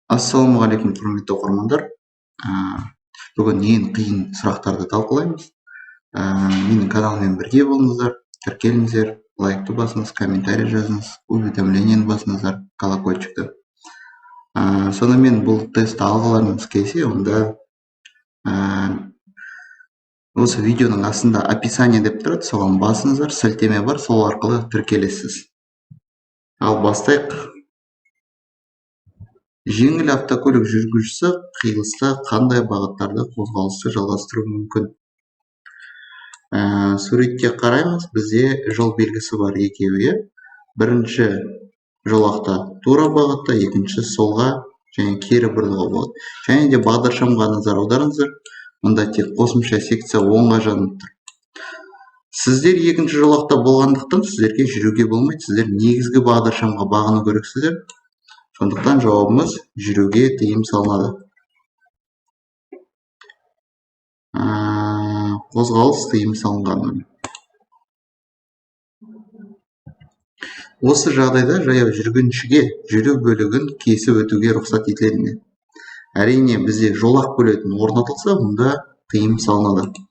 Ассалаумағалейкум, құрметті оқырмандар. Бүгін ең қиын сұрақтарды талқылаймыз. Менің каналыммен бірге болыңыздар, тіркеліңіздер, лайкты басыңыз, комментарий жазыңыз, уведомлениені басыңыздар, колокольчикті. Сонымен бұл тестті алғыларыңыз келсе, онда осы видеоның астында описание деп тұрады, соған басыңыздар, сілтеме бар, сол арқылы тіркелесіз. Ал бастайық. Жеңіл автокөлік жүргізушісі қиылыста қандай бағыттарда қозғалысты жалғастыруы мүмкін? Суретке қараймыз, бізде жол белгісі бар екеуі. Бірінші жолақта тура бағытта, екінші солға және кері бұрылуға болады. Және де бағдаршамға назар аударыңыздар. Мұнда тек қосымша секция оңға жанып тұр. Сіздер екінші жолақта болғандықтан сіздерге жүруге болмайды. Сіздер негізгі бағдаршамға бағыну керексіздер. Сондықтан жауабымыз жүруге тыйым салынады. Қозғалыс тыйым салынған. Осы жағдайда жаяу жүргіншіге жүру бөлігін кесіп өтуге рұқсат етіледі ме? Әрине, бізде жолақ бөлетін орнатылса, мұнда тыйым салынады.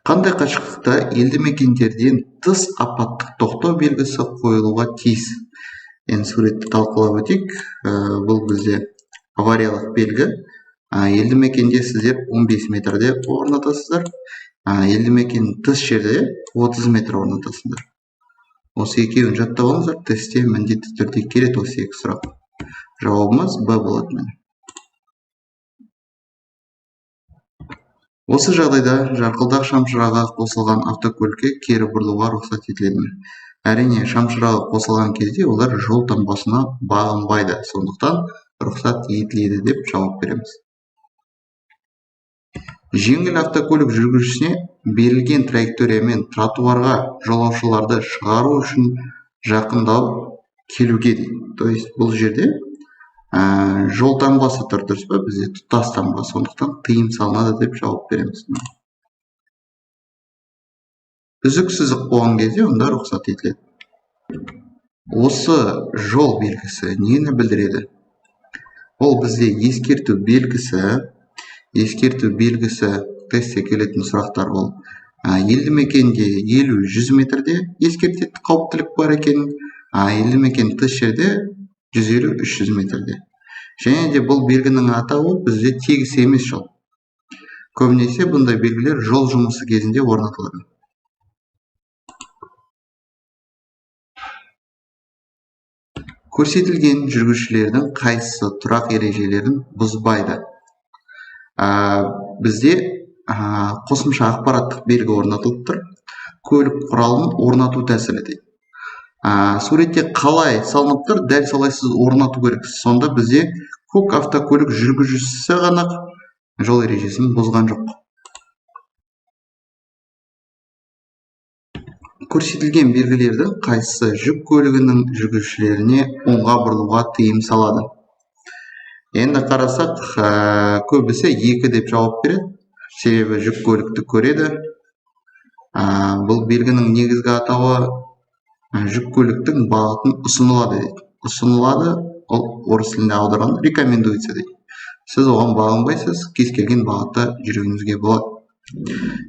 Қандай қашықтықта елді мекендерден тыс апаттық тоқтау белгісі қойылуға тиіс? Енді суретті талқылап өтейік. Бұл бізде авариялық белгі. Елді мекенде сіздер 15 метрде орнатасыздар. Елді мекен тыс жерде 30 метр орнатасыздар. Осы екеуін жаттап алыңыздар. Тестте міндетті түрде келеді осы екі сұрақ. Жауабымыз Б болады. Осы жағдайда жарқылдақ шамшырағы қосылған автокөлікке кері бұрылуға рұқсат етіледі. Әрине, шамшырағы қосылған кезде олар жол таңбасына бағынбайды. Сондықтан рұқсат етіледі деп жауап береміз. Жеңіл автокөлік жүргізушісіне берілген траекториямен тротуарға жолаушыларды шығару үшін жақындау келуге дейді. То есть бұл жерде жол таңбасы тұр, дұрыс па? Бізде тұтас таңба, сондықтан тыйым салынады деп жауап береміз. Үзік сызық болған кезде онда рұқсат етіледі. Осы жол белгісі нені білдіреді? Ол бізде ескерту белгісі. Ескерту белгісі тестте келетін сұрақтар ол. Елді мекенде 50-100 метрде ескертеді, қауіптілік бар екенін. Елді мекен тыс жерде 150-300 метрде. Және де бұл белгінің атауы бізде тегіс емес жол. Көбінесе бұндай белгілер жол жұмысы кезінде орнатылады. Көрсетілген жүргізушілердің қайсысы тұрақ ережелерін бұзбайды? Бізде қосымша ақпараттық белгі орнатылып тұр. Көлік құралын орнату тәсілі дейді. Суретте қалай салынып тұр, дәл солай сіз орнату керексіз. Сонда бізде көк автокөлік жүргізушісі ғана жол ережесін бұзған жоқ. Көрсетілген белгілердің қайсысы жүк көлігінің жүргізушілеріне оңға бұрылуға тыйым салады? Енді қарасақ, көбісі 2 деп жауап береді. Себебі жүк көлікті көреді. Бұл белгінің негізгі атауы жүк көліктің бағытын ұсынылады дейді. Ұсынылады, ол орыс тілінде аударған рекомендуется дейді. Сіз оған бағынбайсыз, кез келген бағытта жүруіңізге болады.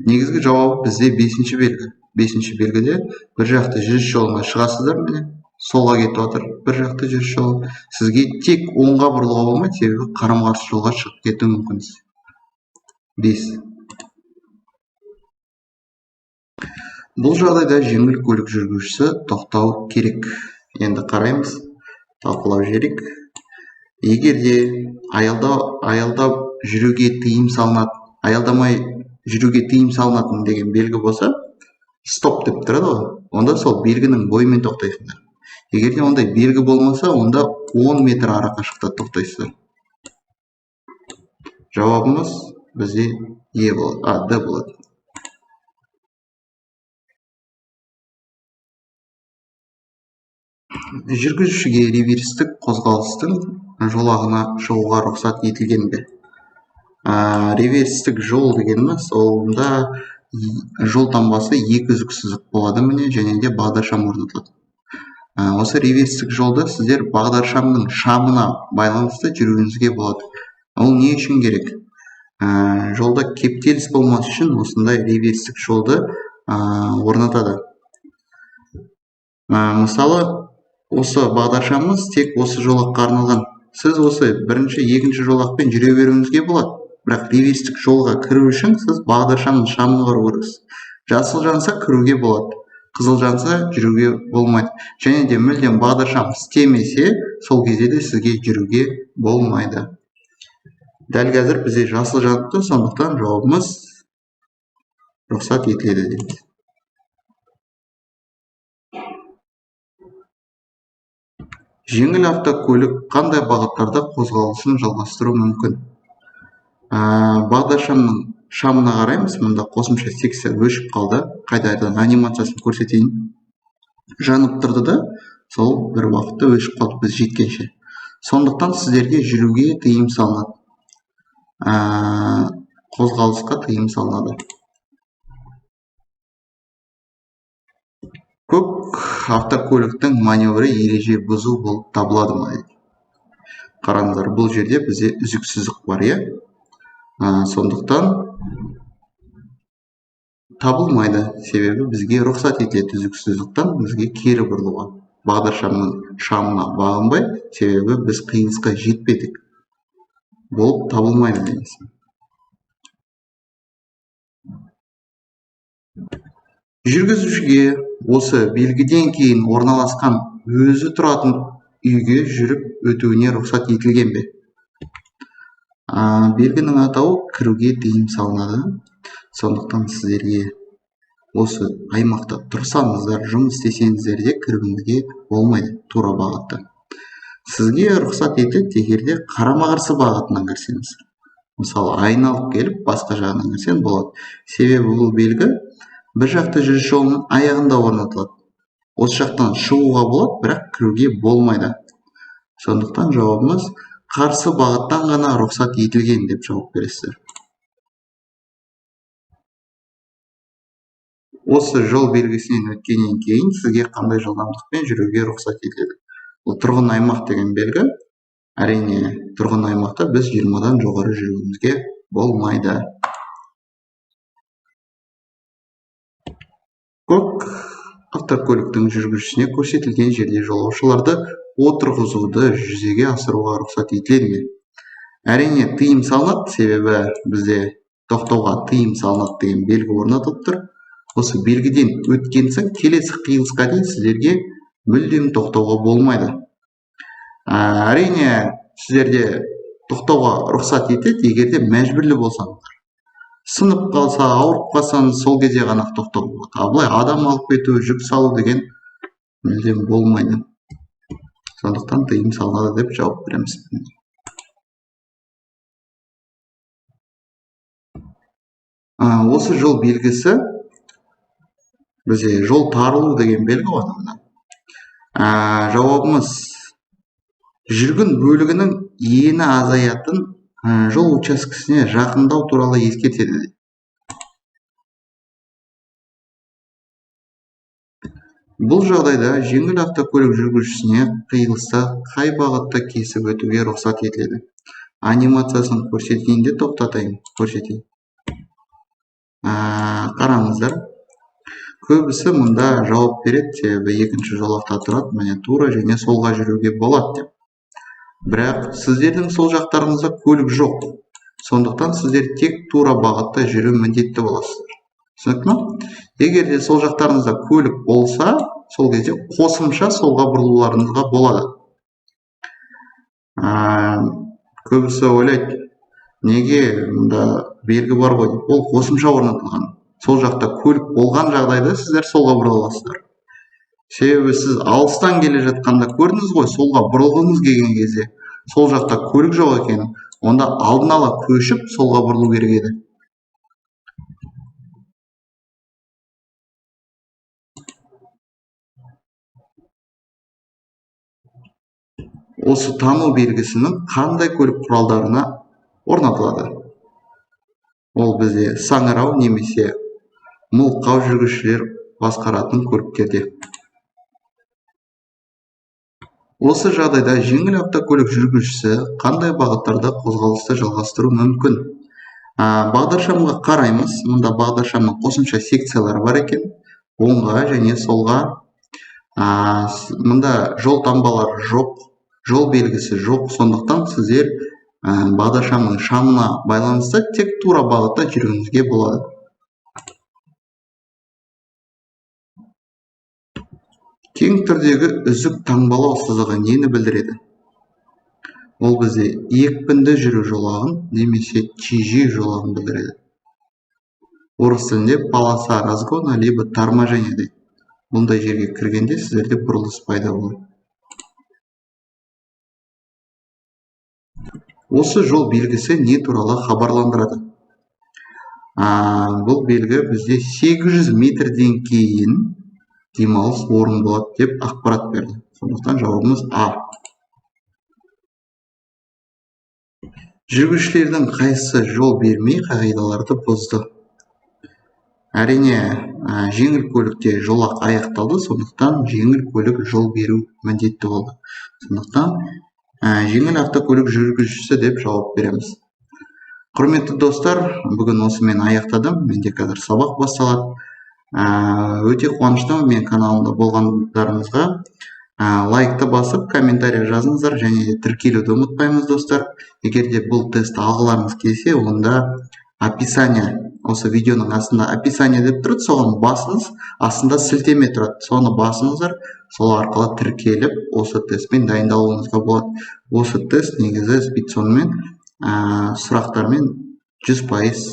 Негізгі жауап бізде 5-ші белгі. 5-ші белгіде бір жақты жүріс жолына шығасыздар, міне, солға кетіп отыр, бір жақты жүріс жолы. Сізге тек оңға бұрылуға болмайды, себебі қарама-қарсы жолға шығып кетуі мүмкін. 5. Бұл жағдайда жеңіл көлік жүргізушісі тоқтау керек. Енді қараймыз, талқылау жерек. Егер де аялдап жүруге тыйым салынады, аялдамай жүруге тыйым салынатын деген белгі болса, стоп деп тұрады ғой. Онда сол белгінің бойымен тоқтайсыздар. Егер де ондай белгі болмаса, онда 10 метр ара қашықта тоқтайсыздар. Жауабымыз бізде Д болады. Жүргізушіге реверстік қозғалыстың жолағына шығуға рұқсат етілген бе? Реверстік жол дегеніміз, онда жол таңбасы 2 үзік сызық болады, міне, және де бағдаршам орнатылады. Осы реверстік жолда сіздер бағдаршамның шамына байланысты жүруіңізге болады. Ол не үшін керек? Жолда кептеліс болмас үшін осындай реверстік жолды орнатады. Мысалы, осы бағдаршамымыз тек осы жолаққа арналған. Сіз осы бірінші, екінші жолақпен жүре беруіңізге болады. Бірақ реверстік жолға кіру үшін сіз бағдаршамның шамын қарау керексіз. Жасыл жанса кіруге болады. Қызыл жанса жүруге болмайды. Және де мүлдем бағдаршам істемесе, сол кезде де сізге жүруге болмайды. Дәл қазір бізде жасыл жаныпты, сондықтан жауабымыз рұқсат етіледі дейміз. Жеңіл автокөлік қандай бағыттарда қозғалысын жалғастыруы мүмкін? Бағдаршамның шамына қараймыз. Мұнда қосымша секция өшіп қалды. Қайтадан анимациясын көрсетейін. Жанып тұрды да, сол бір уақытта өшіп қалды біз жеткенше. Сондықтан сіздерге жүруге тыйым салынады. Қозғалысқа тыйым салынады. Көк автокөліктің маневрі ереже бұзу болып табылады ма? Қараңыздар, бұл жерде бізде үзік сызық бар, иә? Сондықтан табылмайды. Себебі бізге рұқсат етіледі үзік сызықтан бізге кері бұрылуға. Бағдаршамның шамына бағынбай, себебі біз қиылысқа жетпедік. Болып табылмайды дейміз. Жүргізушіге осы белгіден кейін орналасқан өзі тұратын үйге жүріп өтуіне рұқсат етілген бе? Белгінің атауы кіруге тыйым салынады. Сондықтан сіздерге осы аймақта тұрсаңыздар, жұмыс істесеңіздер де кіруіңізге болмайды тура бағытта. Сізге рұқсат етіледі егерде қарама-қарсы бағытынан кірсеңіз. Мысалы, айналып келіп басқа жағынан кірсең болады. Себебі бұл белгі бір жақты жүріс жолының аяғында орнатылады. Осы жақтан шығуға болады, бірақ кіруге болмайды. Сондықтан жауабымыз қарсы бағыттан ғана рұқсат етілген деп жауап бересіздер. Осы жол белгісінен өткеннен кейін сізге қандай жылдамдықпен жүруге рұқсат етіледі? Бұл тұрғын аймақ деген белгі. Әрине, тұрғын аймақта біз 20-дан жоғары жүруімізге болмайды. Көк автокөліктің жүргізушісіне көрсетілген жерде жолаушыларды отырғызуды жүзеге асыруға рұқсат етіледі ме? Әрине, тыйым салынады, себебі бізде тоқтауға тыйым салынады деген белгі орнатылып тұр. Осы белгіден өткен соң келесі қиылысқа дейін сіздерге мүлдем тоқтауға болмайды. Әрине, сіздерде тоқтауға рұқсат етеді, егерде мәжбүрлі болсаңыздар. Сынып қалса, ауырып қалсаңыз, сол кезде ғана тоқтау болады. Абылай адам алып кету, жүк салу деген мүлдем болмайды. Сондықтан тыйым салынады деп жауап береміз. Осы жол белгісі бізде жол тарылу деген белгі ғой. Жауабымыз жүргін бөлігінің ені азаятын жол учаскесіне жақындау туралы ескертеді. Бұл жағдайда жеңіл автокөлік жүргізушісіне қиылыста қай бағытта кесіп өтуге рұқсат етіледі? Анимациясын көрсеткенде тоқтатайын, көрсетейін. Қараңыздар. Көбісі мұнда жауап береді, себебі екінші жолақта тұрады, міне тура және солға жүруге болады деп. Бірақ сіздердің сол жақтарыңызда көлік жоқ. Сондықтан сіздер тек тура бағытта жүру міндетті боласыздар. Түсінікті ме? Егер де сол жақтарыңызда көлік болса, сол кезде қосымша солға бұрылуларыңызға болады. Көбісі ойлайды, неге мұнда белгі бар ғой? Ол қосымша орнатылған. Сол жақта көлік болған жағдайда сіздер солға бұрыла аласыздар. Себебі сіз алыстан келе жатқанда көрдіңіз ғой, солға бұрылғыңыз келген кезде сол жақта көлік жоқ екенін, онда алдын ала көшіп солға бұрылу керек еді. Осы тану белгісінің қандай көлік құралдарына орнатылады? Ол бізде саңырау немесе мылқау жүргізушілер басқаратын көліктерде. Осы жағдайда жеңіл автокөлік жүргізушісі қандай бағыттарда қозғалысты жалғастыру мүмкін? Бағдаршамға қараймыз. Мұнда бағдаршамның қосымша секциялары бар екен. Оңға және солға. Мұнда жол таңбалары жоқ, жол белгісі жоқ. Сондықтан сіздер бағдаршамның шамына байланысты тек тура бағытта жүруіңізге болады. Кең түрдегі үзік таңбалау сызығы нені білдіреді? Ол бізде екпінді жүру жолағын немесе тежеу жолағын білдіреді. Орыс тілінде полоса разгона либо торможение дейді. Бұндай жерге кіргенде сіздерде бұрылыс пайда болады. Осы жол белгісі не туралы хабарландырады? Бұл белгі бізде 800 метрден кейін демалыс орын болады деп ақпарат берді. Сондықтан жауабымыз А. Жүргізушілердің қайсысы жол бермей қағидаларды бұзды? Әрине, жеңіл көлікте жолақ аяқталды, сондықтан жеңіл көлік жол беру міндетті болды. Сондықтан жеңіл автокөлік жүргізушісі деп жауап береміз. Құрметті достар, бүгін осымен аяқтадым. Менде қазір сабақ басталады. Өте қуаныштымын мен каналымда болғандарыңызға. Лайкты басып, комментарий жазыңыздар және де тіркелуді ұмытпаймыз, достар. Егер де бұл тест алғыларыңыз келсе, онда описание, осы видеоның астында описание деп тұрады, соған басыңыз, астында сілтеме тұрады. Соны басыңыздар, сол арқылы тіркеліп, осы тестпен дайындалуыңызға болады. Осы тест негізі спидсонмен сұрақтармен 100%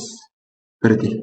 бірдей.